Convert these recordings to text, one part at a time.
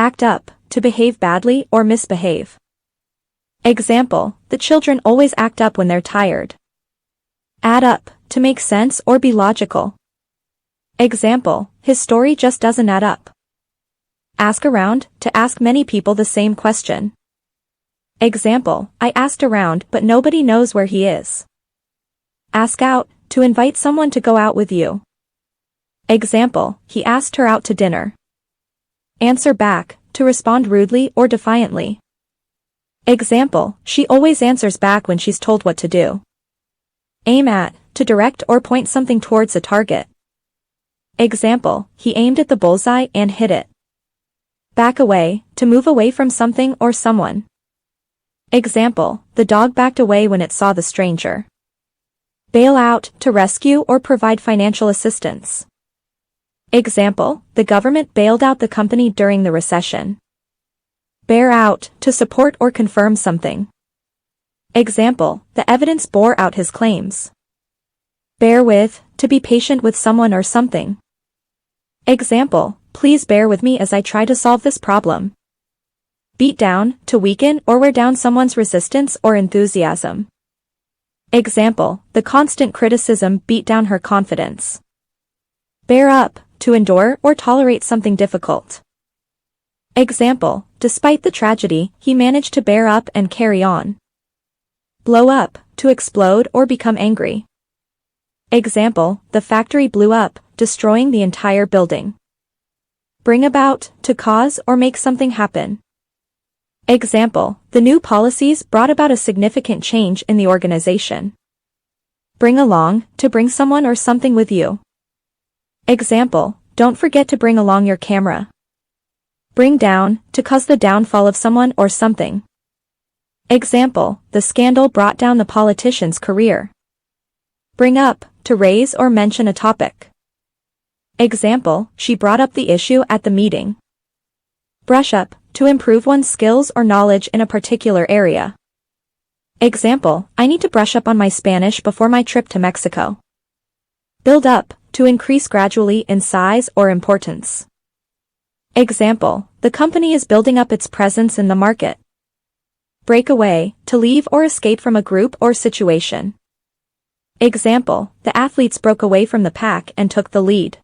Act up, to behave badly or misbehave. Example, the children always act up when they're tired. Add up, to make sense or be logical. Example, his story just doesn't add up. Ask around, to ask many people the same question. Example, I asked around but nobody knows where he is. Ask out, to invite someone to go out with you. Example, he asked her out to dinner. Answer back, to respond rudely or defiantly. Example, she always answers back when she's told what to do. Aim at, to direct or point something towards a target. Example, he aimed at the bullseye and hit it. Back away, to move away from something or someone. Example, the dog backed away when it saw the stranger. Bail out, to rescue or provide financial assistance. Example, the government bailed out the company during the recession. Bear out, to support or confirm something. Example, the evidence bore out his claims. Bear with, to be patient with someone or something. Example, please bear with me as I try to solve this problem. Beat down, to weaken or wear down someone's resistance or enthusiasm. Example, the constant criticism beat down her confidence. Bear up, to endure or tolerate something difficult. Example, despite the tragedy, he managed to bear up and carry on. Blow up, to explode or become angry. Example, the factory blew up, destroying the entire building. Bring about, to cause or make something happen. Example, the new policies brought about a significant change in the organization. Bring along, to bring someone or something with you. Example, don't forget to bring along your camera. Bring down, to cause the downfall of someone or something. Example, the scandal brought down the politician's career. Bring up, to raise or mention a topic. Example, she brought up the issue at the meeting. Brush up, to improve one's skills or knowledge in a particular area. Example, I need to brush up on my Spanish before my trip to Mexico. Build up, to increase gradually in size or importance. Example, the company is building up its presence in the market. Break away, to leave or escape from a group or situation. Example, the athletes broke away from the pack and took the lead.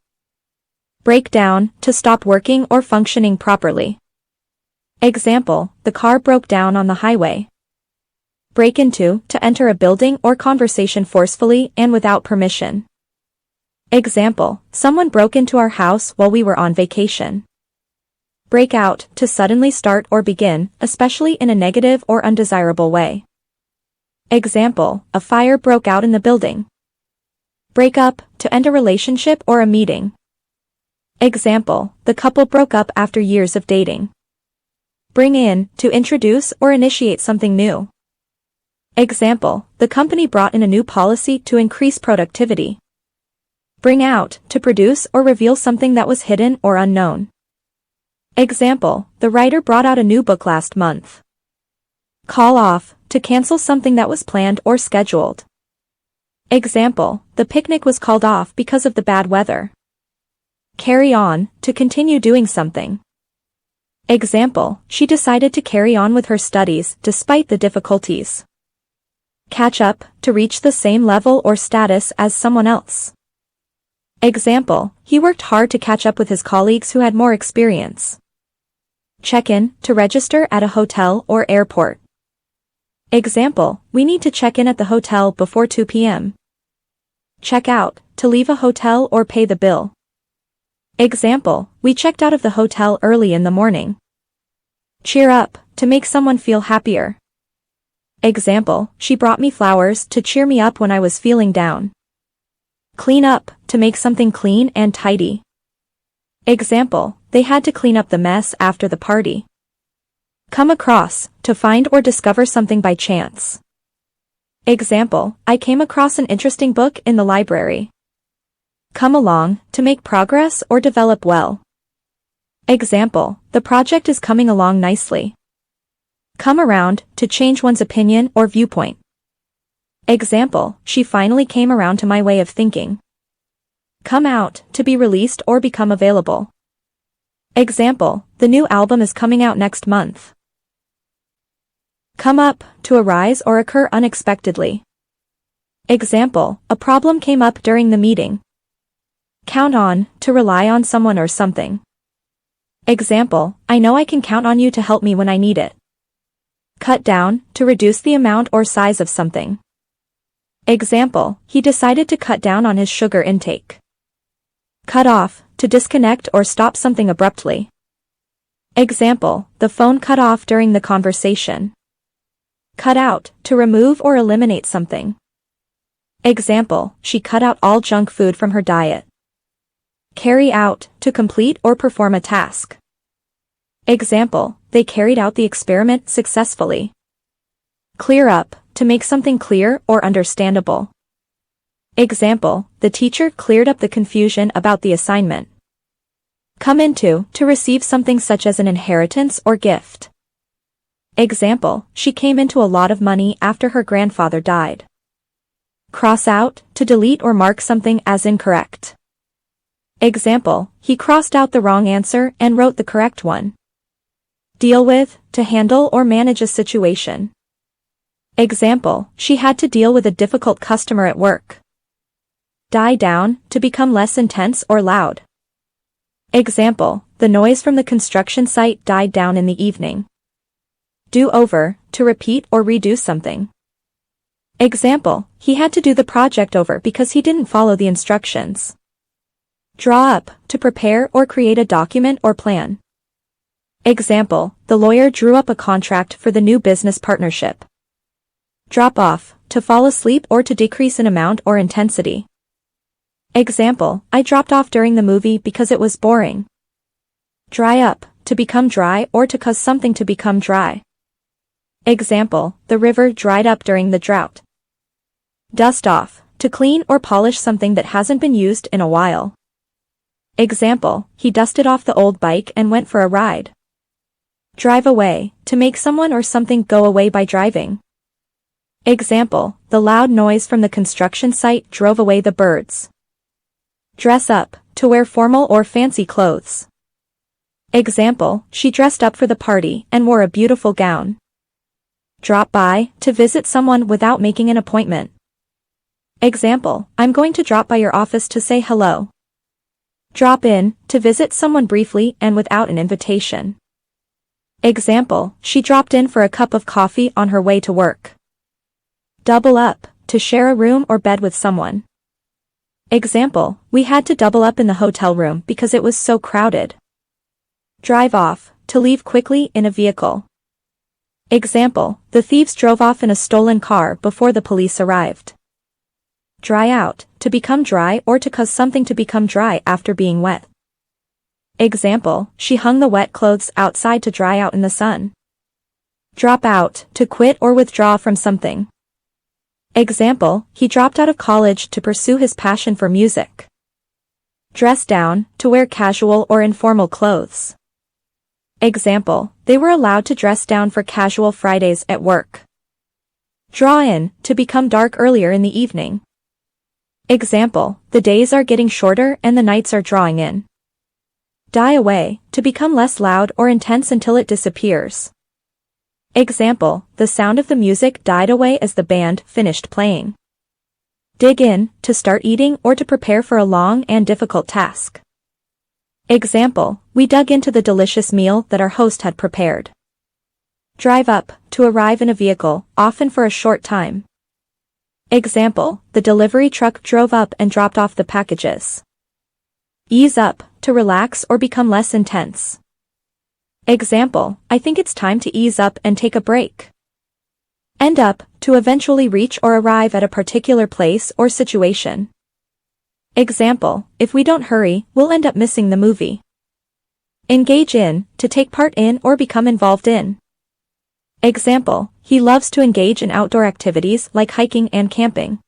Break down, to stop working or functioning properly. Example, the car broke down on the highway. Break into, to enter a building or conversation forcefully and without permission. Example, someone broke into our house while we were on vacation. Break out, to suddenly start or begin, especially in a negative or undesirable way. Example, a fire broke out in the building. Break up, to end a relationship or a meeting. Example, the couple broke up after years of dating. Bring in, to introduce or initiate something new. Example, the company brought in a new policy to increase productivity. Bring out, to produce or reveal something that was hidden or unknown. Example, the writer brought out a new book last month. Call off, to cancel something that was planned or scheduled. Example, the picnic was called off because of the bad weather. Carry on, to continue doing something. Example, she decided to carry on with her studies despite the difficulties. Catch up, to reach the same level or status as someone else. Example, he worked hard to catch up with his colleagues who had more experience. Check in, to register at a hotel or airport. Example, we need to check in at the hotel before 2 p.m. Check out, to leave a hotel or pay the bill. Example, we checked out of the hotel early in the morning. Cheer up, to make someone feel happier. Example, she brought me flowers to cheer me up when I was feeling down. Clean up, to make something clean and tidy. Example, they had to clean up the mess after the party. Come across, to find or discover something by chance. Example, I came across an interesting book in the library. Come along, to make progress or develop well. Example, the project is coming along nicely. Come around, to change one's opinion or viewpoint. Example, she finally came around to my way of thinking. Come out, to be released or become available. Example, the new album is coming out next month. Come up, to arise or occur unexpectedly. Example, a problem came up during the meeting. Count on, to rely on someone or something. Example, I know I can count on you to help me when I need it. Cut down, to reduce the amount or size of something. Example, he decided to cut down on his sugar intake. Cut off, to disconnect or stop something abruptly. Example, the phone cut off during the conversation. Cut out, to remove or eliminate something. Example, she cut out all junk food from her diet. Carry out, to complete or perform a task. Example, they carried out the experiment successfully. Clear up, to make something clear or understandable. Example, the teacher cleared up the confusion about the assignment. Come into, to receive something such as an inheritance or gift. Example, she came into a lot of money after her grandfather died. Cross out, to delete or mark something as incorrect. Example, he crossed out the wrong answer and wrote the correct one. Deal with, to handle or manage a situation. Example, she had to deal with a difficult customer at work. Die down, to become less intense or loud. Example, the noise from the construction site died down in the evening. Do over, to repeat or redo something. Example, he had to do the project over because he didn't follow the instructions. Draw up, to prepare or create a document or plan. Example, the lawyer drew up a contract for the new business partnership. Drop off, to fall asleep or to decrease in amount or intensity. Example, I dropped off during the movie because it was boring. Dry up, to become dry or to cause something to become dry. Example, the river dried up during the drought. Dust off, to clean or polish something that hasn't been used in a while. Example, he dusted off the old bike and went for a ride. Drive away, to make someone or something go away by driving. Example, the loud noise from the construction site drove away the birds. Dress up, to wear formal or fancy clothes. Example, she dressed up for the party and wore a beautiful gown. Drop by, to visit someone without making an appointment. Example, I'm going to drop by your office to say hello. Drop in, to visit someone briefly and without an invitation. Example, she dropped in for a cup of coffee on her way to work. Double up, to share a room or bed with someone. Example, we had to double up in the hotel room because it was so crowded. Drive off, to leave quickly in a vehicle. Example, the thieves drove off in a stolen car before the police arrived. Dry out, to become dry or to cause something to become dry after being wet. Example, she hung the wet clothes outside to dry out in the sun. Drop out, to quit or withdraw from something. Example, he dropped out of college to pursue his passion for music. Dress down, to wear casual or informal clothes. Example, they were allowed to dress down for casual Fridays at work. Draw in, to become dark earlier in the evening. Example, the days are getting shorter and the nights are drawing in. Die away, to become less loud or intense until it disappears. Example, the sound of the music died away as the band finished playing. Dig in, to start eating or to prepare for a long and difficult task. Example, we dug into the delicious meal that our host had prepared. Drive up, to arrive in a vehicle, often for a short time. Example, the delivery truck drove up and dropped off the packages. Ease up, to relax or become less intense. Example, I think it's time to ease up and take a break. End up, to eventually reach or arrive at a particular place or situation. Example, if we don't hurry, we'll end up missing the movie. Engage in, to take part in or become involved in. Example, he loves to engage in outdoor activities like hiking and camping.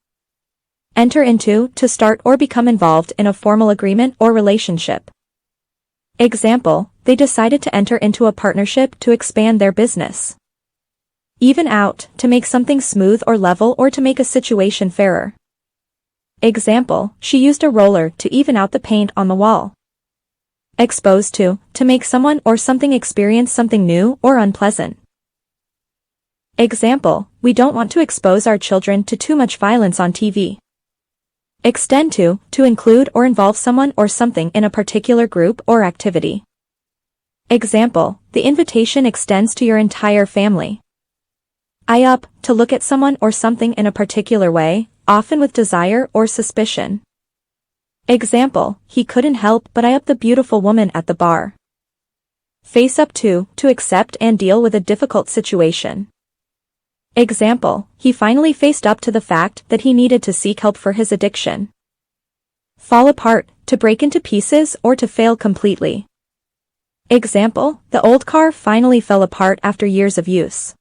Enter into, to start or become involved in a formal agreement or relationship. Example, they decided to enter into a partnership to expand their business. Even out, to make something smooth or level or to make a situation fairer. Example, she used a roller to even out the paint on the wall. Expose to make someone or something experience something new or unpleasant. Example, we don't want to expose our children to too much violence on TV. Extend to include or involve someone or something in a particular group or activity. Example, the invitation extends to your entire family. Eye up, to look at someone or something in a particular way, often with desire or suspicion. Example, he couldn't help but eye up the beautiful woman at the bar. Face up to accept and deal with a difficult situation. Example, he finally faced up to the fact that he needed to seek help for his addiction. Fall apart, to break into pieces or to fail completely. Example, the old car finally fell apart after years of use.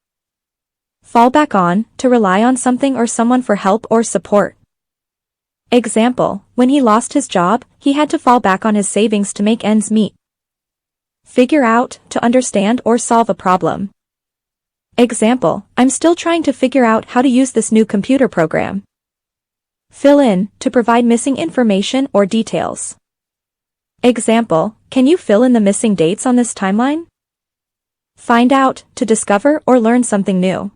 Fall back on, to rely on something or someone for help or support. Example, when he lost his job, he had to fall back on his savings to make ends meet. Figure out, to understand or solve a problem. Example, I'm still trying to figure out how to use this new computer program. Fill in, to provide missing information or details. Example, can you fill in the missing dates on this timeline? Find out, to discover or learn something new.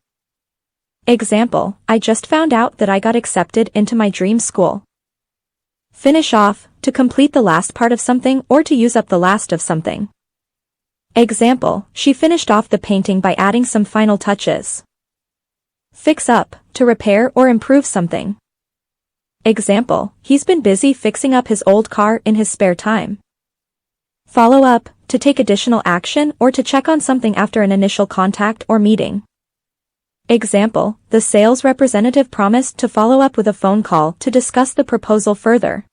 Example, I just found out that I got accepted into my dream school. Finish off, to complete the last part of something or to use up the last of something. Example, she finished off the painting by adding some final touches. Fix up, to repair or improve something. Example, he's been busy fixing up his old car in his spare time. Follow up, to take additional action or to check on something after an initial contact or meeting. Example, the sales representative promised to follow up with a phone call to discuss the proposal further.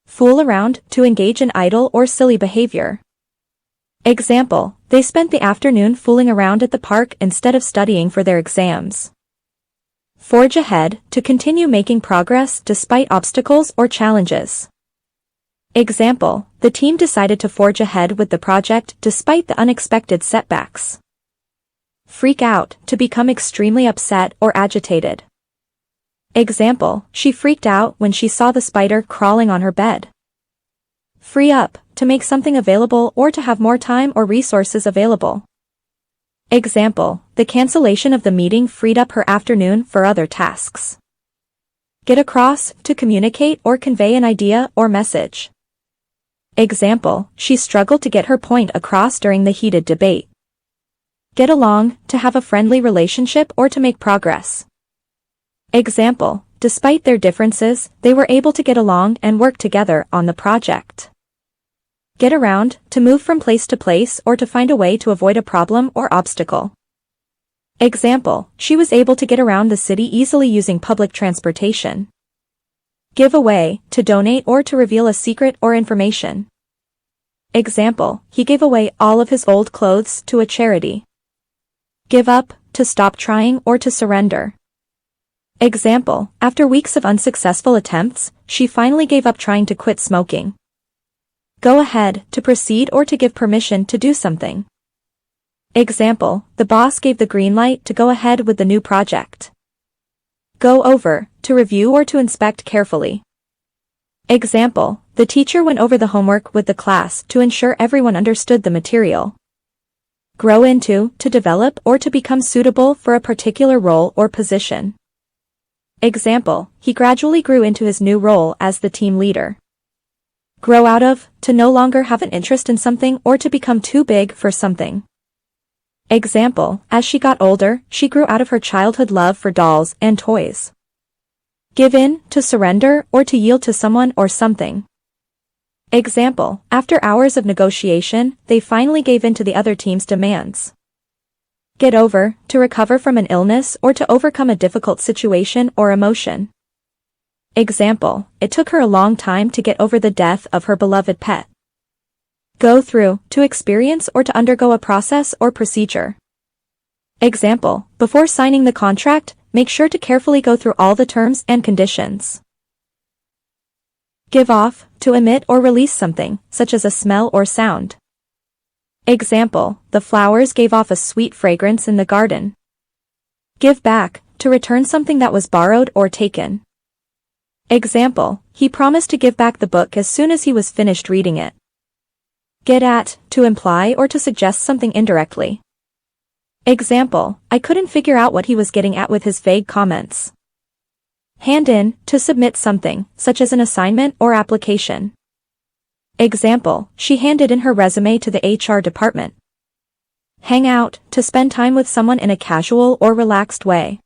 Fool around, to engage in idle or silly behavior. Example, they spent the afternoon fooling around at the park instead of studying for their exams. Forge ahead, to continue making progress despite obstacles or challenges. Example, the team decided to forge ahead with the project despite the unexpected setbacks. Freak out, to become extremely upset or agitated. Example, she freaked out when she saw the spider crawling on her bed. Free up, to make something available or to have more time or resources available. Example, the cancellation of the meeting freed up her afternoon for other tasks. Get across, to communicate or convey an idea or message. Example, she struggled to get her point across during the heated debate. Get along, to have a friendly relationship or to make progress. Example, despite their differences, they were able to get along and work together on the project. Get around, to move from place to place or to find a way to avoid a problem or obstacle. Example, she was able to get around the city easily using public transportation. Give away, to donate or to reveal a secret or information. Example, he gave away all of his old clothes to a charity. Give up, to stop trying or to surrender. Example, after weeks of unsuccessful attempts, she finally gave up trying to quit smoking. Go ahead, to proceed or to give permission to do something. Example, the boss gave the green light to go ahead with the new project. Go over, to review or to inspect carefully. Example, the teacher went over the homework with the class to ensure everyone understood the material. Grow into, to develop or to become suitable for a particular role or position. Example, he gradually grew into his new role as the team leader. Grow out of, to no longer have an interest in something or to become too big for something. Example, as she got older, she grew out of her childhood love for dolls and toys. Give in, to surrender or to yield to someone or something. Example, after hours of negotiation, they finally gave in to the other team's demands. Get over, to recover from an illness or to overcome a difficult situation or emotion. Example, it took her a long time to get over the death of her beloved pet. Go through, to experience or to undergo a process or procedure. Example, before signing the contract, make sure to carefully go through all the terms and conditions. Give off, to emit or release something, such as a smell or sound. Example, the flowers gave off a sweet fragrance in the garden. Give back, to return something that was borrowed or taken. Example, he promised to give back the book as soon as he was finished reading it. Get at, to imply or to suggest something indirectly. Example, I couldn't figure out what he was getting at with his vague comments. Hand in, to submit something, such as an assignment or application. Example, she handed in her resume to the HR department. Hang out, to spend time with someone in a casual or relaxed way.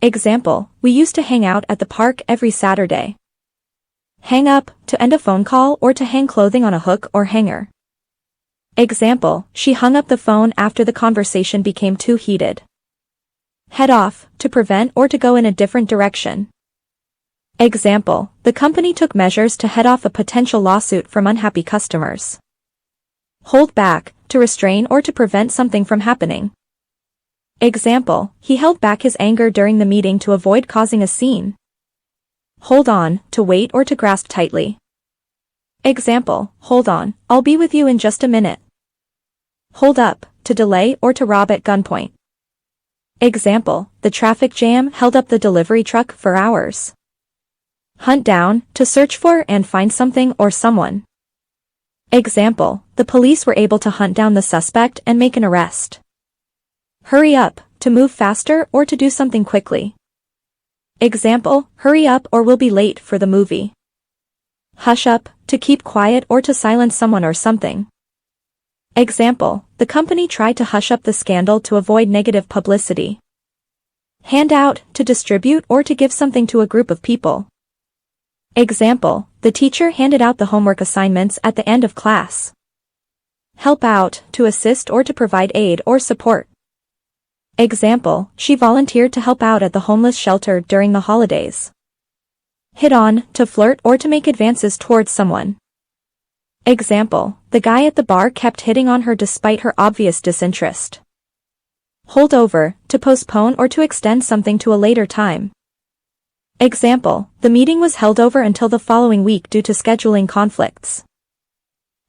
Example, we used to hang out at the park every Saturday. Hang up, to end a phone call or to hang clothing on a hook or hanger. Example, she hung up the phone after the conversation became too heated. Head off, to prevent or to go in a different direction. Example, the company took measures to head off a potential lawsuit from unhappy customers. Hold back, to restrain or to prevent something from happening. Example, he held back his anger during the meeting to avoid causing a scene. Hold on, to wait or to grasp tightly. Example, hold on, I'll be with you in just a minute. Hold up, to delay or to rob at gunpoint. Example, the traffic jam held up the delivery truck for hours. Hunt down, to search for and find something or someone. Example, the police were able to hunt down the suspect and make an arrest. Hurry up, to move faster or to do something quickly. Example, hurry up or we'll be late for the movie. Hush up, to keep quiet or to silence someone or something. Example, the company tried to hush up the scandal to avoid negative publicity. Hand out, to distribute or to give something to a group of people. Example, the teacher handed out the homework assignments at the end of class. Help out, to assist or to provide aid or support. Example, she volunteered to help out at the homeless shelter during the holidays. Hit on, to flirt or to make advances towards someone. Example, the guy at the bar kept hitting on her despite her obvious disinterest. Hold over, to postpone or to extend something to a later time. Example, the meeting was held over until the following week due to scheduling conflicts.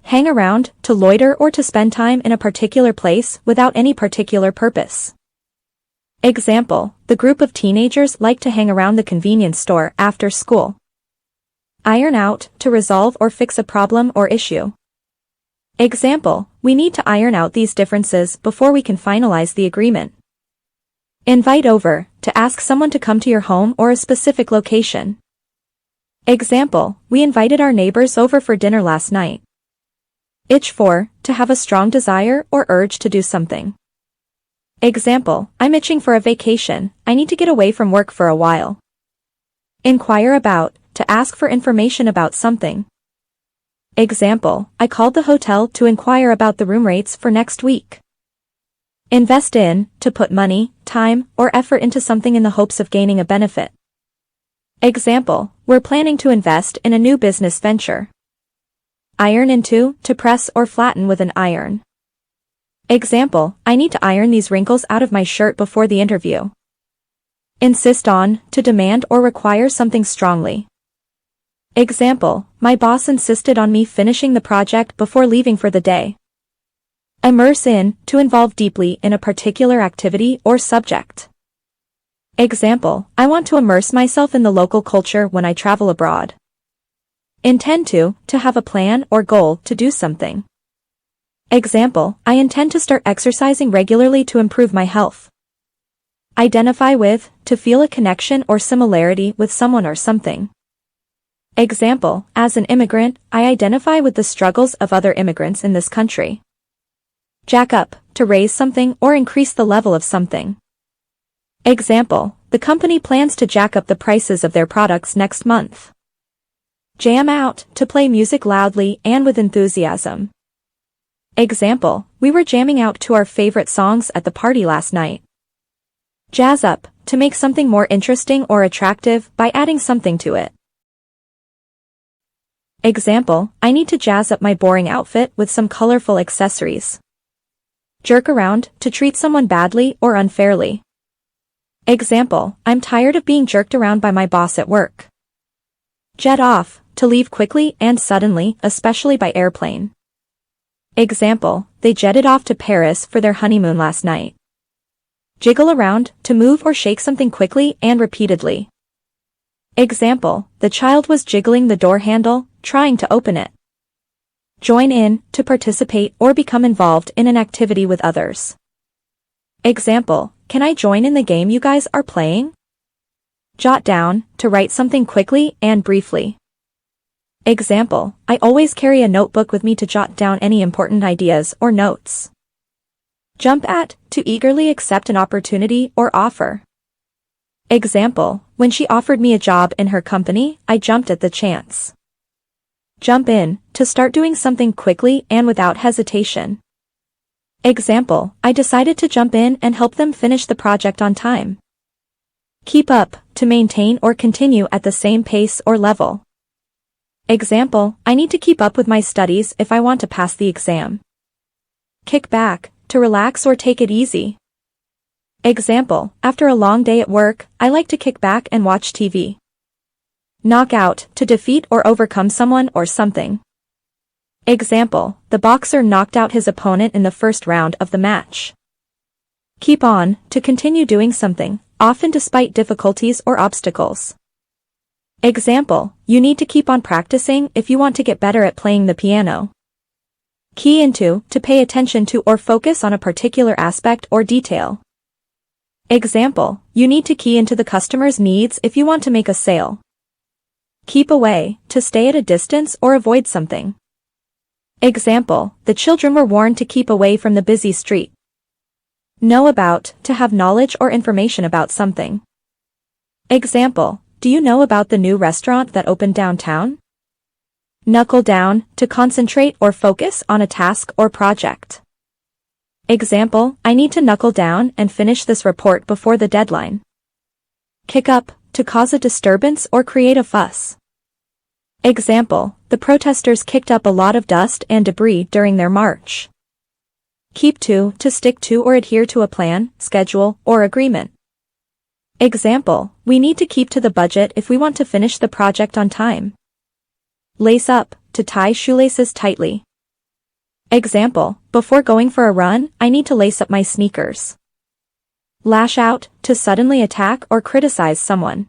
Hang around, to loiter or to spend time in a particular place without any particular purpose. Example, the group of teenagers like to hang around the convenience store after school. Iron out, to resolve or fix a problem or issue. Example, we need to iron out these differences before we can finalize the agreement. Invite over, to ask someone to come to your home or a specific location. Example, we invited our neighbors over for dinner last night. Itch for, to have a strong desire or urge to do something. Example, I'm itching for a vacation, I need to get away from work for a while. Inquire about, to ask for information about something. Example, I called the hotel to inquire about the room rates for next week. Invest in, to put money, time, or effort into something in the hopes of gaining a benefit. Example, we're planning to invest in a new business venture. Iron into, to press or flatten with an iron. Example, I need to iron these wrinkles out of my shirt before the interview. Insist on, to demand or require something strongly. Example, my boss insisted on me finishing the project before leaving for the day. Immerse in, to involve deeply in a particular activity or subject. Example, I want to immerse myself in the local culture when I travel abroad. Intend to have a plan or goal to do something. Example, I intend to start exercising regularly to improve my health. Identify with, to feel a connection or similarity with someone or something. Example, as an immigrant, I identify with the struggles of other immigrants in this country. Jack up, to raise something or increase the level of something. Example, the company plans to jack up the prices of their products next month. Jam out, to play music loudly and with enthusiasm. Example, we were jamming out to our favorite songs at the party last night. Jazz up, to make something more interesting or attractive by adding something to it. Example, I need to jazz up my boring outfit with some colorful accessories. Jerk around, to treat someone badly or unfairly. Example, I'm tired of being jerked around by my boss at work. Jet off, to leave quickly and suddenly, especially by airplane. Example, they jetted off to Paris for their honeymoon last night. Jiggle around, to move or shake something quickly and repeatedly. Example, the child was jiggling the door handle, trying to open it. Join in, to participate or become involved in an activity with others. Example, can I join in the game you guys are playing? Jot down, to write something quickly and briefly. Example, I always carry a notebook with me to jot down any important ideas or notes. Jump at, to eagerly accept an opportunity or offer. Example, when she offered me a job in her company, I jumped at the chance. Jump in, to start doing something quickly and without hesitation. Example, I decided to jump in and help them finish the project on time. Keep up, to maintain or continue at the same pace or level. Example, I need to keep up with my studies if I want to pass the exam. Kick back, to relax or take it easy. Example, after a long day at work, I like to kick back and watch TV. Knock out, to defeat or overcome someone or something. Example, the boxer knocked out his opponent in the first round of the match. Keep on, to continue doing something, often despite difficulties or obstacles. Example, you need to keep on practicing if you want to get better at playing the piano. Key into, to pay attention to or focus on a particular aspect or detail. Example, you need to key into the customer's needs if you want to make a sale. Keep away, to stay at a distance or avoid something. Example, the children were warned to keep away from the busy street. Know about, to have knowledge or information about something. Example, do you know about the new restaurant that opened downtown? Knuckle down, to concentrate or focus on a task or project. Example, I need to knuckle down and finish this report before the deadline. Kick up, to cause a disturbance or create a fuss. Example, the protesters kicked up a lot of dust and debris during their march. Keep to stick to or adhere to a plan, schedule, or agreement. Example, we need to keep to the budget if we want to finish the project on time. Lace up, to tie shoelaces tightly. Example, before going for a run, I need to lace up my sneakers. Lash out, to suddenly attack or criticize someone.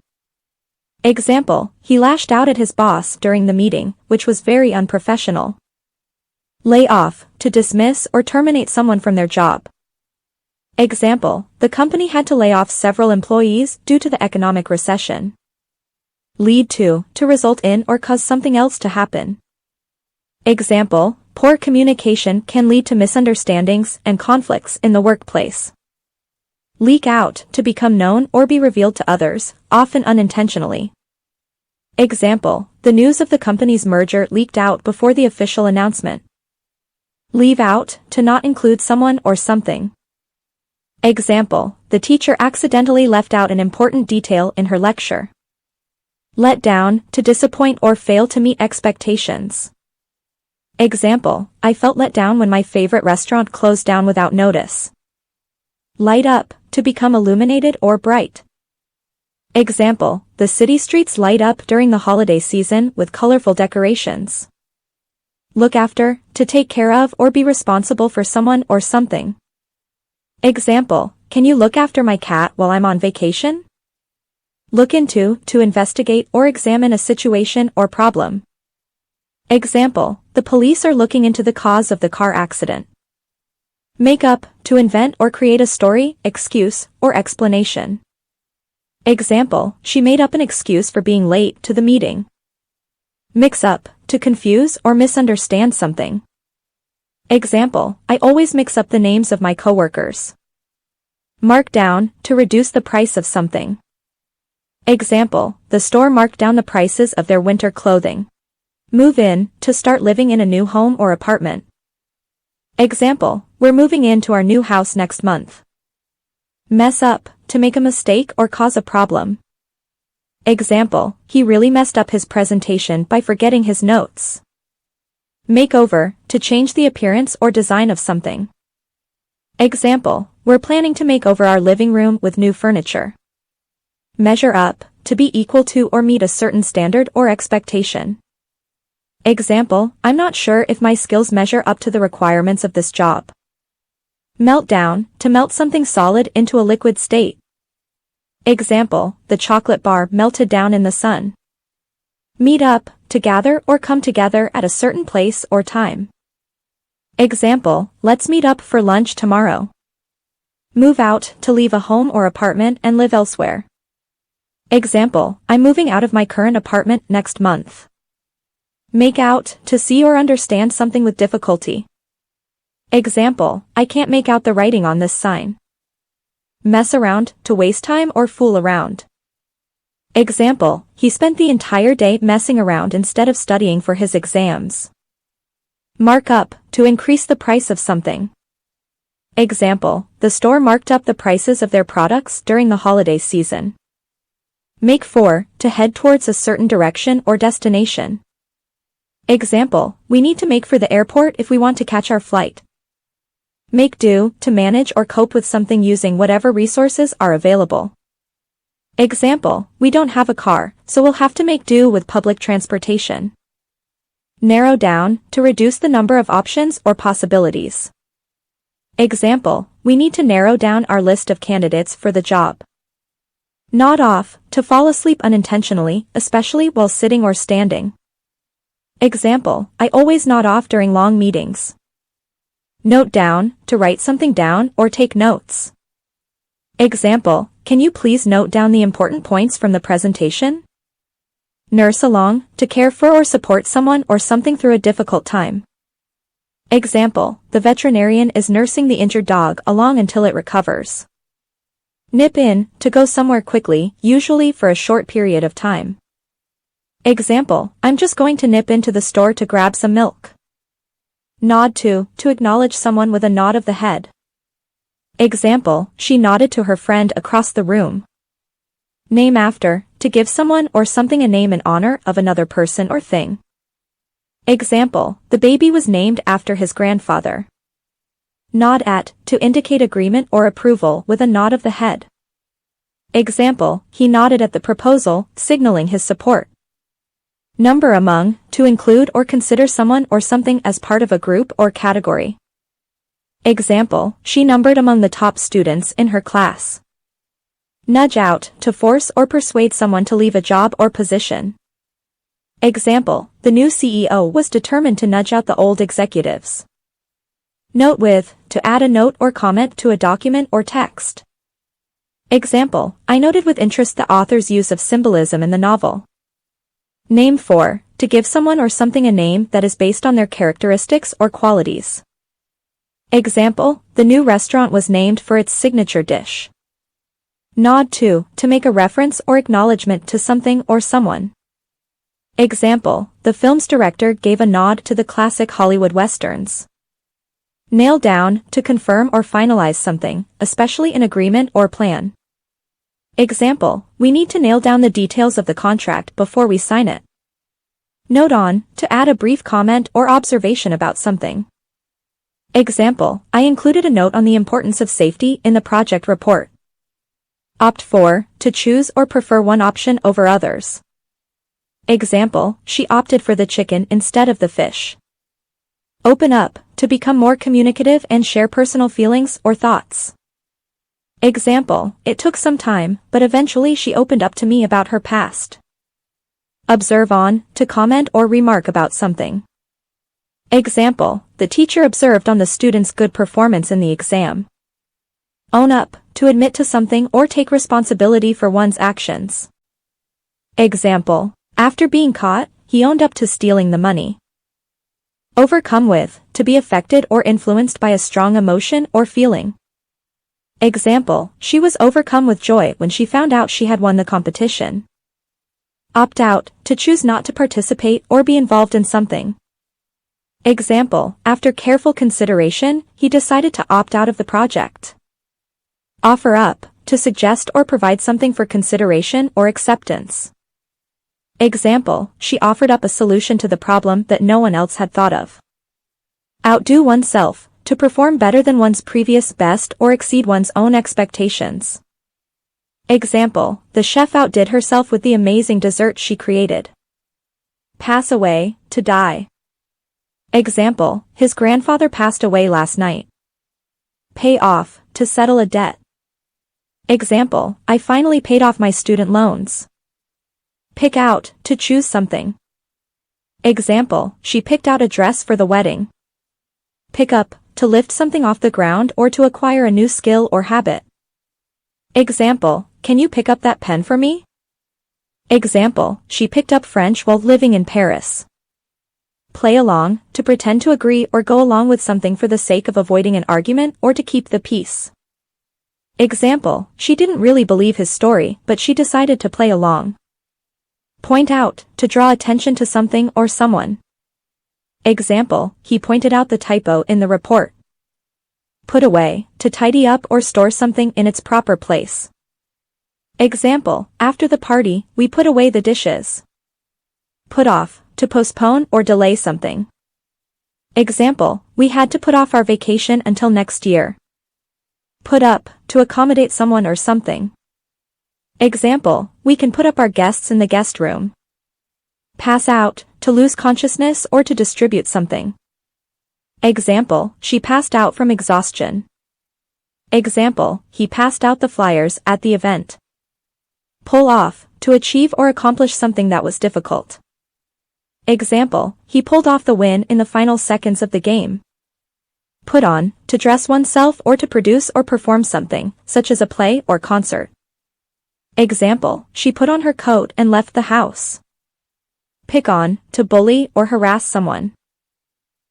Example, he lashed out at his boss during the meeting, which was very unprofessional. Lay off, to dismiss or terminate someone from their job. Example, the company had to lay off several employees due to the economic recession. Lead to result in or cause something else to happen. Example, poor communication can lead to misunderstandings and conflicts in the workplace. Leak out, to become known or be revealed to others, often unintentionally. Example, the news of the company's merger leaked out before the official announcement. Leave out, to not include someone or something. Example, the teacher accidentally left out an important detail in her lecture. Let down, to disappoint or fail to meet expectations. Example, I felt let down when my favorite restaurant closed down without notice. Light up, to become illuminated or bright. Example, the city streets light up during the holiday season with colorful decorations. Look after, to take care of or be responsible for someone or something. Example, can you look after my cat while I'm on vacation? Look into, to investigate or examine a situation or problem. Example, the police are looking into the cause of the car accident. Make up, to invent or create a story, excuse, or explanation. Example, she made up an excuse for being late to the meeting. Mix up, to confuse or misunderstand something. Example, I always mix up the names of my coworkers. Mark down, to reduce the price of something. Example, the store marked down the prices of their winter clothing. Move in, to start living in a new home or apartment. Example, we're moving into our new house next month. Mess up, to make a mistake or cause a problem. Example, he really messed up his presentation by forgetting his notes. Make over, to change the appearance or design of something. Example, we're planning to make over our living room with new furniture. Measure up, to be equal to or meet a certain standard or expectation. Example, I'm not sure if my skills measure up to the requirements of this job. Melt down, to melt something solid into a liquid state. Example, the chocolate bar melted down in the sun. Meet up, to gather or come together at a certain place or time. Example, let's meet up for lunch tomorrow. Move out, to leave a home or apartment and live elsewhere. Example, I'm moving out of my current apartment next month. Make out, to see or understand something with difficulty. Example, I can't make out the writing on this sign. Mess around, to waste time or fool around. Example, he spent the entire day messing around instead of studying for his exams. Mark up, to increase the price of something. Example, the store marked up the prices of their products during the holiday season. Make for, to head towards a certain direction or destination. Example, we need to make for the airport if we want to catch our flight. Make do, to manage or cope with something using whatever resources are available. Example, we don't have a car, so we'll have to make do with public transportation. Narrow down, to reduce the number of options or possibilities. Example, we need to narrow down our list of candidates for the job. Nod off, to fall asleep unintentionally, especially while sitting or standing. Example, I always nod off during long meetings. Note down, to write something down or take notes. Example, can you please note down the important points from the presentation? Nurse along, to care for or support someone or something through a difficult time. Example, the veterinarian is nursing the injured dog along until it recovers. Nip in, to go somewhere quickly, usually for a short period of time. Example, I'm just going to nip into the store to grab some milk. Nod to acknowledge someone with a nod of the head. Example, she nodded to her friend across the room. Name after, to give someone or something a name in honor of another person or thing. Example, the baby was named after his grandfather. Nod at, to indicate agreement or approval with a nod of the head. Example, he nodded at the proposal, signaling his support. Number among, to include or consider someone or something as part of a group or category. Example, she numbered among the top students in her class. Nudge out, to force or persuade someone to leave a job or position. Example, the new CEO was determined to nudge out the old executives. Note with, to add a note or comment to a document or text. Example, I noted with interest the author's use of symbolism in the novel. Name for, to give someone or something a name that is based on their characteristics or qualities. Example, the new restaurant was named for its signature dish. Nod to make a reference or acknowledgement to something or someone. Example, the film's director gave a nod to the classic Hollywood westerns. Nail down, to confirm or finalize something, especially an agreement or plan. Example, we need to nail down the details of the contract before we sign it. Note on, to add a brief comment or observation about something. Example, I included a note on the importance of safety in the project report. Opt for, to choose or prefer one option over others. Example, she opted for the chicken instead of the fish. Open up, to become more communicative and share personal feelings or thoughts. Example, it took some time, but eventually she opened up to me about her past. Observe on, to comment or remark about something. Example, the teacher observed on the student's good performance in the exam. Own up, to admit to something or take responsibility for one's actions. Example, after being caught, he owned up to stealing the money. Overcome with, to be affected or influenced by a strong emotion or feeling. Example, she was overcome with joy when she found out she had won the competition. Opt out, to choose not to participate or be involved in something. Example, after careful consideration, he decided to opt out of the project. Offer up, to suggest or provide something for consideration or acceptance. Example, she offered up a solution to the problem that no one else had thought of. Outdo oneself, to perform better than one's previous best or exceed one's own expectations. Example, the chef outdid herself with the amazing dessert she created. Pass away, to die. Example, his grandfather passed away last night. Pay off, to settle a debt. Example, I finally paid off my student loans. Pick out, to choose something. Example, she picked out a dress for the wedding. Pick up, to lift something off the ground or to acquire a new skill or habit. Example, can you pick up that pen for me? Example, she picked up French while living in Paris. Play along, to pretend to agree or go along with something for the sake of avoiding an argument or to keep the peace. Example, she didn't really believe his story, but she decided to play along. Point out, to draw attention to something or someone. Example, he pointed out the typo in the report. Put away, to tidy up or store something in its proper place. Example, after the party, we put away the dishes. Put off, to postpone or delay something. Example, we had to put off our vacation until next year. Put up, to accommodate someone or something. Example, we can put up our guests in the guest room. Pass out, to lose consciousness or to distribute something. Example, she passed out from exhaustion. Example, he passed out the flyers at the event. Pull off, to achieve or accomplish something that was difficult. Example, he pulled off the win in the final seconds of the game. Put on, to dress oneself or to produce or perform something, such as a play or concert. Example, she put on her coat and left the house. Pick on, to bully or harass someone.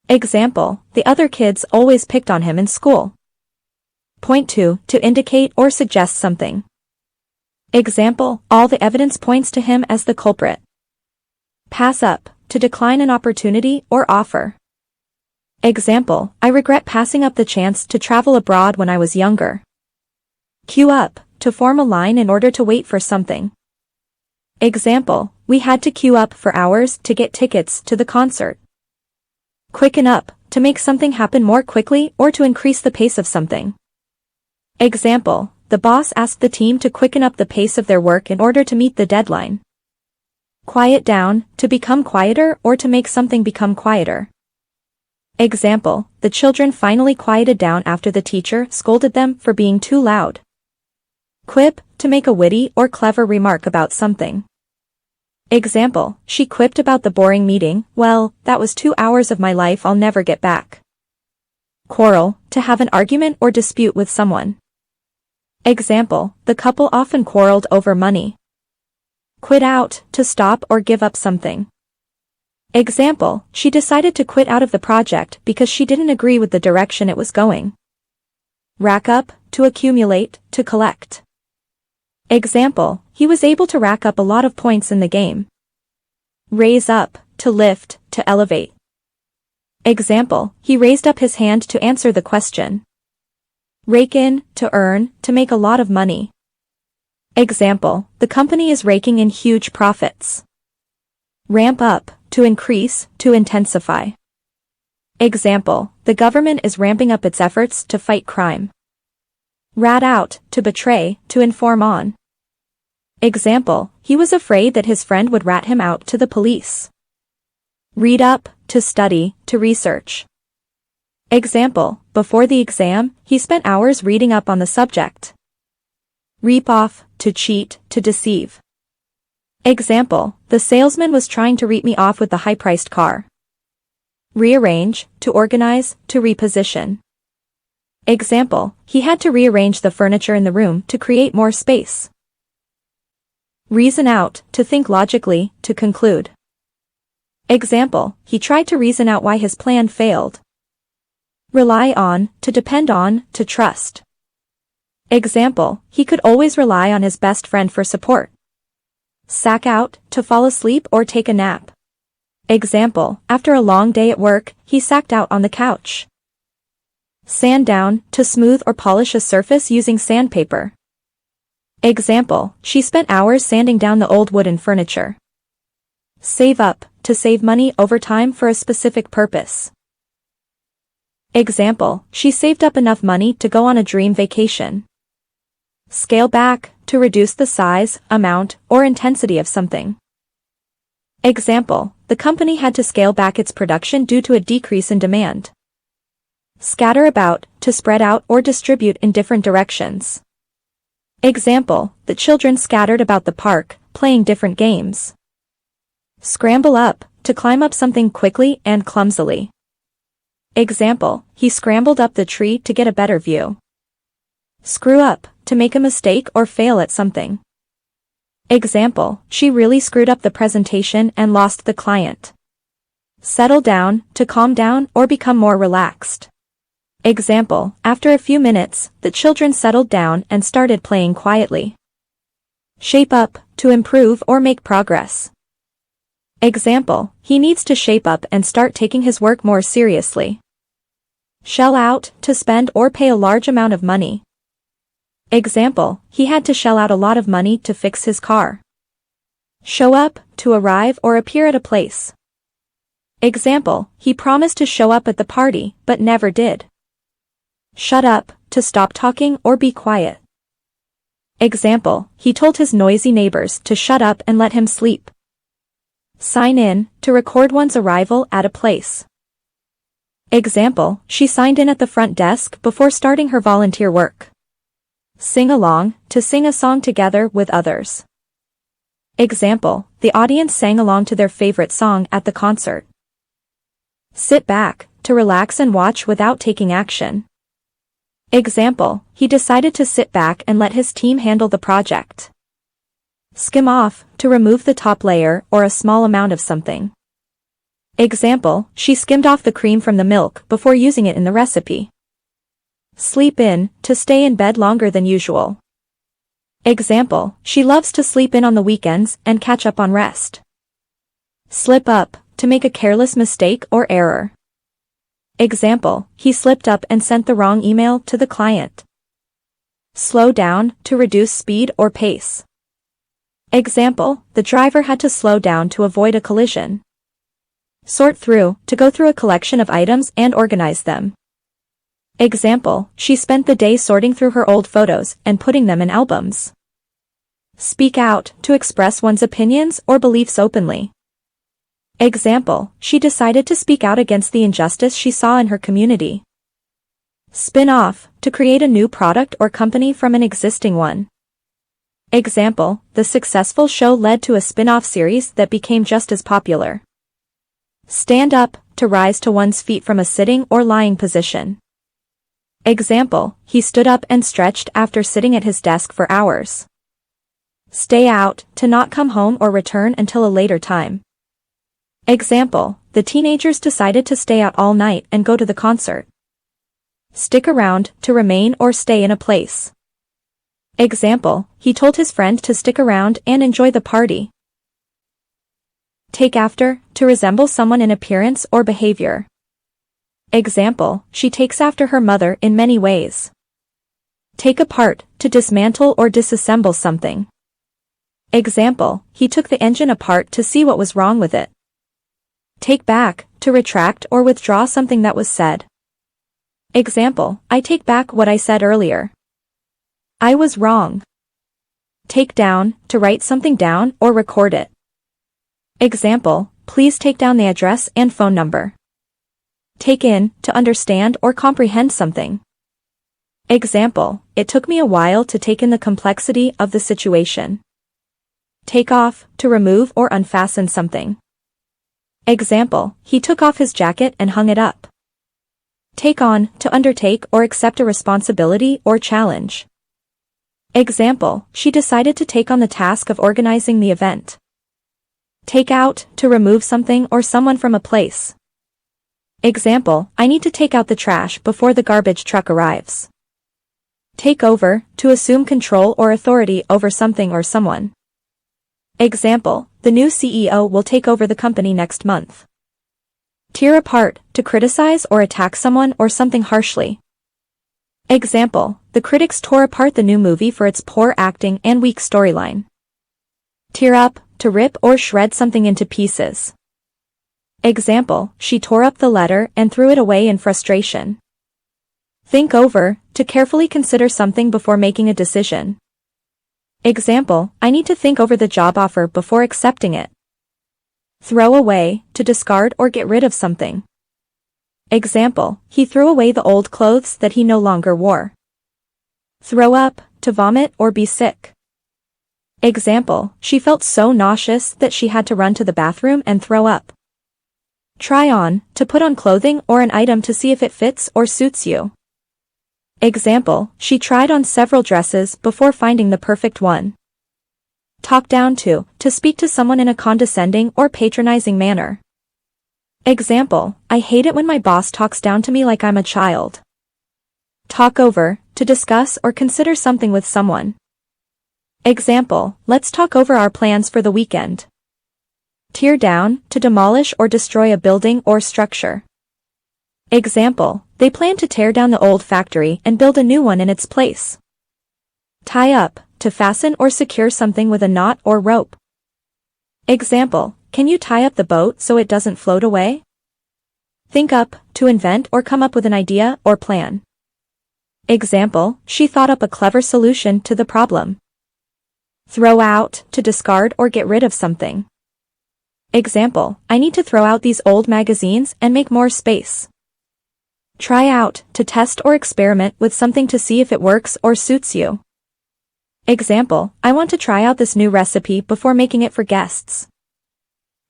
Example, the other kids always picked on him in school. Point to indicate or suggest something. Example, all the evidence points to him as the culprit. Pass up, to decline an opportunity or offer. Example, I regret passing up the chance to travel abroad when I was younger. Queue up, to form a line in order to wait for something. Example, we had to queue up for hours to get tickets to the concert. Quicken up, to make something happen more quickly or to increase the pace of something. Example, the boss asked the team to quicken up the pace of their work in order to meet the deadline. Quiet down, to become quieter or to make something become quieter. Example, the children finally quieted down after the teacher scolded them for being too loud. Quip, to make a witty or clever remark about something. Example, she quipped about the boring meeting, well, that was 2 hours of my life I'll never get back. Quarrel, to have an argument or dispute with someone. Example, the couple often quarreled over money. Quit out, to stop or give up something. Example, she decided to quit out of the project because she didn't agree with the direction it was going. Rack up, to accumulate, to collect. Example, he was able to rack up a lot of points in the game. Raise up, to lift, to elevate. Example, he raised up his hand to answer the question. Rake in, to earn, to make a lot of money. Example, the company is raking in huge profits. Ramp up, to increase, to intensify. Example, the government is ramping up its efforts to fight crime. Rat out, to betray, to inform on. Example, he was afraid that his friend would rat him out to the police. Read up, to study, to research. Example, before the exam, he spent hours reading up on the subject. Reap off, to cheat, to deceive. Example, the salesman was trying to reap me off with the high-priced car. Rearrange, to organize, to reposition. Example, he had to rearrange the furniture in the room to create more space. Reason out, to think logically, to conclude. Example, he tried to reason out why his plan failed. Rely on, to depend on, to trust. Example, he could always rely on his best friend for support. Sack out, to fall asleep or take a nap. Example, after a long day at work, he sacked out on the couch. Sand down, to smooth or polish a surface using sandpaper. Example, she spent hours sanding down the old wooden furniture. Save up, to save money over time for a specific purpose. Example, she saved up enough money to go on a dream vacation. Scale back, to reduce the size, amount, or intensity of something. Example, the company had to scale back its production due to a decrease in demand. Scatter about, to spread out or distribute in different directions. Example, the children scattered about the park, playing different games. Scramble up, to climb up something quickly and clumsily. Example, he scrambled up the tree to get a better view. Screw up, to make a mistake or fail at something. Example, she really screwed up the presentation and lost the client. Settle down, to calm down or become more relaxed. Example, after a few minutes, the children settled down and started playing quietly. Shape up, to improve or make progress. Example, he needs to shape up and start taking his work more seriously. Shell out, to spend or pay a large amount of money. Example, he had to shell out a lot of money to fix his car. Show up, to arrive or appear at a place. Example, he promised to show up at the party, but never did. Shut up, to stop talking or be quiet. Example, he told his noisy neighbors to shut up and let him sleep. Sign in, to record one's arrival at a place. Example, she signed in at the front desk before starting her volunteer work. Sing along, to sing a song together with others. Example, the audience sang along to their favorite song at the concert. Sit back, to relax and watch without taking action. Example, he decided to sit back and let his team handle the project. Skim off, to remove the top layer or a small amount of something. Example, she skimmed off the cream from the milk before using it in the recipe. Sleep in, to stay in bed longer than usual. Example, she loves to sleep in on the weekends and catch up on rest. Slip up, to make a careless mistake or error. Example, he slipped up and sent the wrong email to the client. Slow down, to reduce speed or pace. Example, the driver had to slow down to avoid a collision. Sort through, to go through a collection of items and organize them. Example, she spent the day sorting through her old photos and putting them in albums. Speak out, to express one's opinions or beliefs openly. Example, she decided to speak out against the injustice she saw in her community. Spin off, to create a new product or company from an existing one. Example, the successful show led to a spin-off series that became just as popular. Stand up, to rise to one's feet from a sitting or lying position. Example, he stood up and stretched after sitting at his desk for hours. Stay out, to not come home or return until a later time. Example, the teenagers decided to stay out all night and go to the concert. Stick around, to remain or stay in a place. Example, he told his friend to stick around and enjoy the party. Take after, to resemble someone in appearance or behavior. Example, she takes after her mother in many ways. Take apart, to dismantle or disassemble something. Example, he took the engine apart to see what was wrong with it. Take back, to retract or withdraw something that was said. Example, I take back what I said earlier. I was wrong. Take down, to write something down or record it. Example, please take down the address and phone number. Take in, to understand or comprehend something. Example, it took me a while to take in the complexity of the situation. Take off, to remove or unfasten something. Example, he took off his jacket and hung it up. Take on, to undertake or accept a responsibility or challenge. Example, she decided to take on the task of organizing the event. Take out, to remove something or someone from a place. Example, I need to take out the trash before the garbage truck arrives. Take over, to assume control or authority over something or someone. Example, the new CEO will take over the company next month. Tear apart, to criticize or attack someone or something harshly. Example, the critics tore apart the new movie for its poor acting and weak storyline. Tear up, to rip or shred something into pieces. Example, she tore up the letter and threw it away in frustration. Think over, to carefully consider something before making a decision. Example, I need to think over the job offer before accepting it. Throw away, to discard or get rid of something. Example, he threw away the old clothes that he no longer wore. Throw up, to vomit or be sick. Example, she felt so nauseous that she had to run to the bathroom and throw up. Try on, to put on clothing or an item to see if it fits or suits you. Example, she tried on several dresses before finding the perfect one. Talk down to speak to someone in a condescending or patronizing manner. Example, I hate it when my boss talks down to me like I'm a child. Talk over, to discuss or consider something with someone. Example, let's talk over our plans for the weekend. Tear down, to demolish or destroy a building or structure. Example, they plan to tear down the old factory and build a new one in its place. Tie up, to fasten or secure something with a knot or rope. Example, can you tie up the boat so it doesn't float away? Think up, to invent or come up with an idea or plan. Example, she thought up a clever solution to the problem. Throw out, to discard or get rid of something. Example, I need to throw out these old magazines and make more space. Try out, to test or experiment with something to see if it works or suits you. Example, I want to try out this new recipe before making it for guests.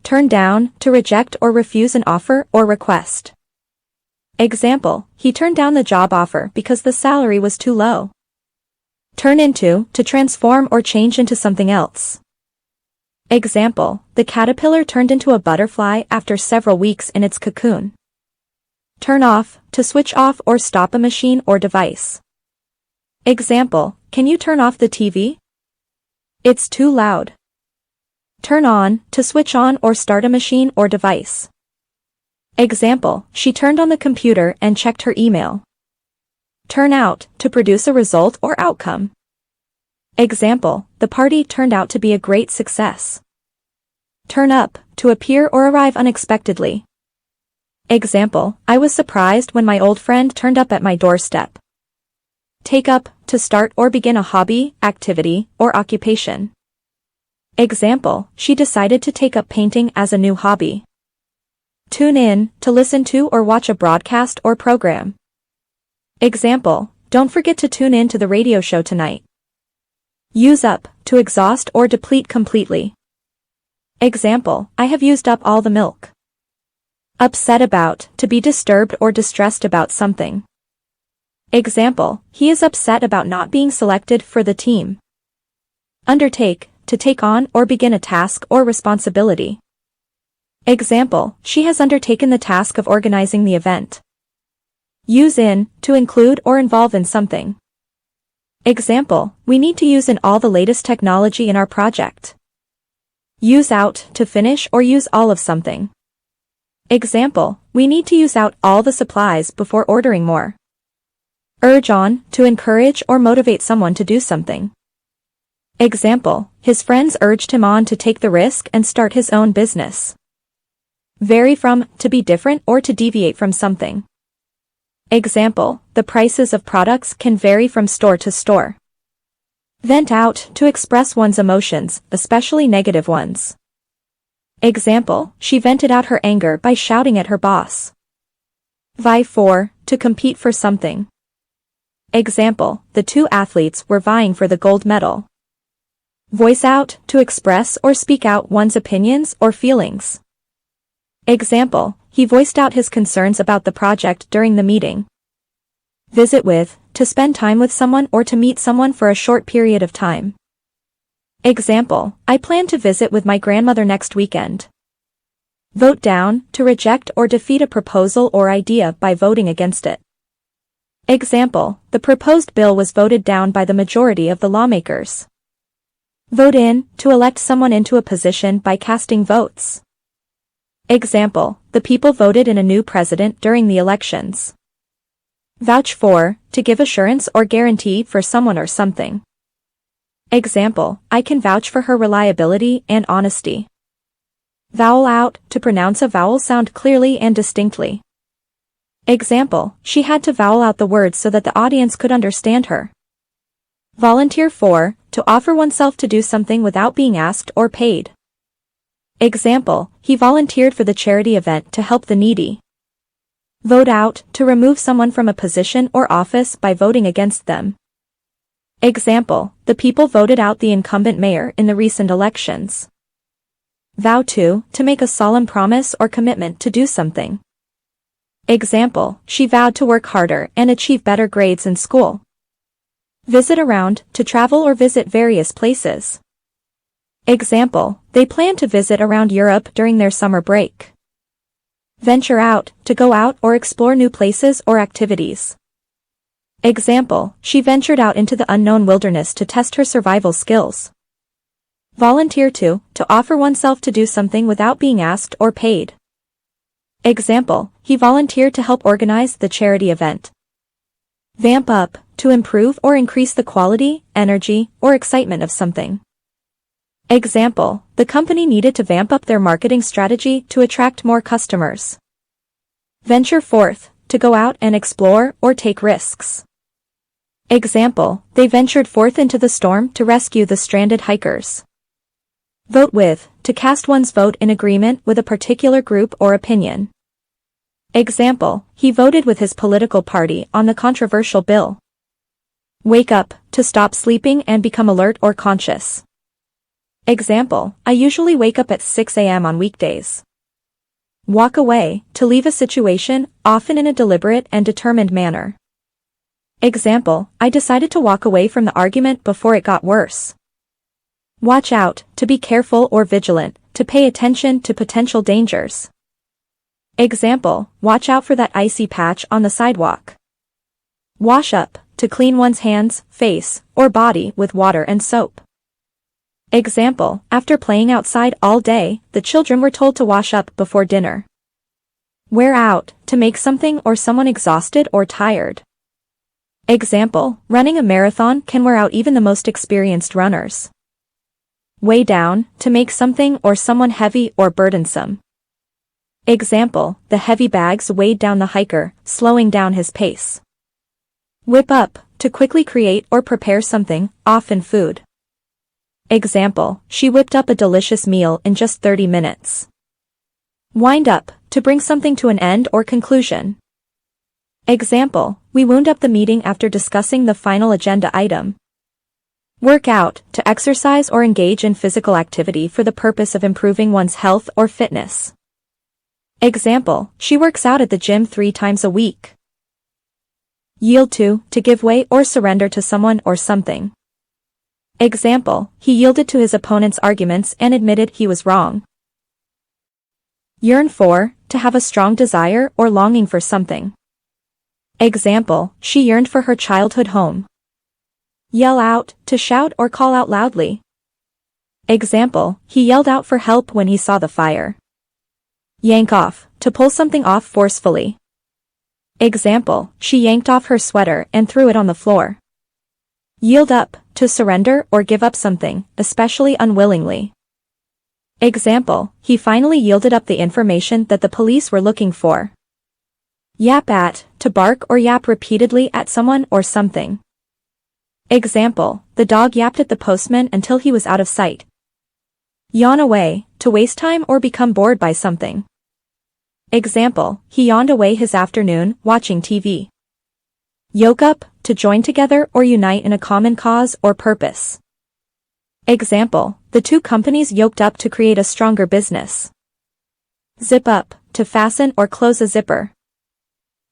Turn down, to reject or refuse an offer or request. Example, he turned down the job offer because the salary was too low. Turn into, to transform or change into something else. Example, the caterpillar turned into a butterfly after several weeks in its cocoon. Turn off, to switch off or stop a machine or device. Example, can you turn off the TV? It's too loud. Turn on, to switch on or start a machine or device. Example, she turned on the computer and checked her email. Turn out, to produce a result or outcome. Example, the party turned out to be a great success. Turn up, to appear or arrive unexpectedly. Example, I was surprised when my old friend turned up at my doorstep. Take up, to start or begin a hobby, activity, or occupation. Example, she decided to take up painting as a new hobby. Tune in, to listen to or watch a broadcast or program. Example, don't forget to tune in to the radio show tonight. Use up, to exhaust or deplete completely. Example, I have used up all the milk. Upset about, to be disturbed or distressed about something. Example, he is upset about not being selected for the team. Undertake, to take on or begin a task or responsibility. Example, she has undertaken the task of organizing the event. Use in, to include or involve in something. Example, we need to use in all the latest technology in our project. Use out, to finish or use all of something. Example, we need to use out all the supplies before ordering more. Urge on, to encourage or motivate someone to do something. Example, his friends urged him on to take the risk and start his own business. Vary from, to be different or to deviate from something. Example, the prices of products can vary from store to store. Vent out, to express one's emotions, especially negative ones. Example, she vented out her anger by shouting at her boss. Vie for, to compete for something. Example, the two athletes were vying for the gold medal. Voice out, to express or speak out one's opinions or feelings. Example, he voiced out his concerns about the project during the meeting. Visit with, to spend time with someone or to meet someone for a short period of time. Example, I plan to visit with my grandmother next weekend. Vote down, to reject or defeat a proposal or idea by voting against it. Example, the proposed bill was voted down by the majority of the lawmakers. Vote in, to elect someone into a position by casting votes. Example, the people voted in a new president during the elections. Vouch for, to give assurance or guarantee for someone or something. Example, I can vouch for her reliability and honesty. Vowel out, to pronounce a vowel sound clearly and distinctly. Example, she had to vowel out the words so that the audience could understand her. Volunteer for, to offer oneself to do something without being asked or paid. Example, he volunteered for the charity event to help the needy. Vote out, to remove someone from a position or office by voting against them. Example, the people voted out the incumbent mayor in the recent elections. Vow to make a solemn promise or commitment to do something. Example, she vowed to work harder and achieve better grades in school. Visit around, to travel or visit various places. Example, they plan to visit around Europe during their summer break. Venture out, to go out or explore new places or activities. Example, she ventured out into the unknown wilderness to test her survival skills. Volunteer to offer oneself to do something without being asked or paid. Example, he volunteered to help organize the charity event. Vamp up, to improve or increase the quality, energy, or excitement of something. Example, the company needed to vamp up their marketing strategy to attract more customers. Venture forth, to go out and explore or take risks. Example, they ventured forth into the storm to rescue the stranded hikers. Vote with, to cast one's vote in agreement with a particular group or opinion. Example, he voted with his political party on the controversial bill. Wake up, to stop sleeping and become alert or conscious. Example, I usually wake up at 6 a.m. on weekdays. Walk away, to leave a situation, often in a deliberate and determined manner. Example, I decided to walk away from the argument before it got worse. Watch out, to be careful or vigilant, to pay attention to potential dangers. Example, watch out for that icy patch on the sidewalk. Wash up, to clean one's hands, face, or body with water and soap. Example, after playing outside all day, the children were told to wash up before dinner. Wear out, to make something or someone exhausted or tired. Example, running a marathon can wear out even the most experienced runners. Weigh down, to make something or someone heavy or burdensome. Example, the heavy bags weighed down the hiker, slowing down his pace. Whip up, to quickly create or prepare something, often food. Example, she whipped up a delicious meal in just 30 minutes. Wind up, to bring something to an end or conclusion. Example, we wound up the meeting after discussing the final agenda item. Work out, to exercise or engage in physical activity for the purpose of improving one's health or fitness. Example, she works out at the gym 3 times a week. Yield to give way or surrender to someone or something. Example, he yielded to his opponent's arguments and admitted he was wrong. Yearn for, to have a strong desire or longing for something. Example, she yearned for her childhood home. Yell out, to shout or call out loudly. Example, he yelled out for help when he saw the fire. Yank off, to pull something off forcefully. Example, she yanked off her sweater and threw it on the floor. Yield up, to surrender or give up something, especially unwillingly. Example, he finally yielded up the information that the police were looking for. Yap at, to bark or yap repeatedly at someone or something. Example, the dog yapped at the postman until he was out of sight. Yawn away, to waste time or become bored by something. Example, he yawned away his afternoon watching TV. Yoke up, to join together or unite in a common cause or purpose. Example, the 2 companies yoked up to create a stronger business. Zip up, to fasten or close a zipper.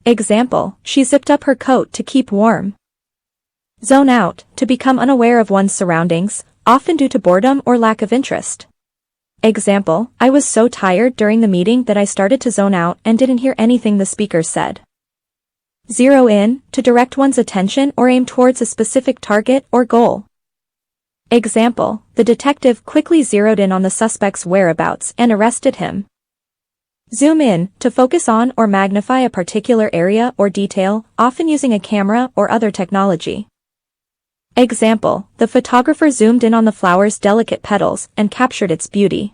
Example, she zipped up her coat to keep warm. Zone out, to become unaware of one's surroundings, often due to boredom or lack of interest. Example, I was so tired during the meeting that I started to zone out and didn't hear anything the speaker said. Zero in, to direct one's attention or aim towards a specific target or goal. Example, the detective quickly zeroed in on the suspect's whereabouts and arrested him. Zoom in, to focus on or magnify a particular area or detail, often using a camera or other technology. Example, the photographer zoomed in on the flower's delicate petals and captured its beauty.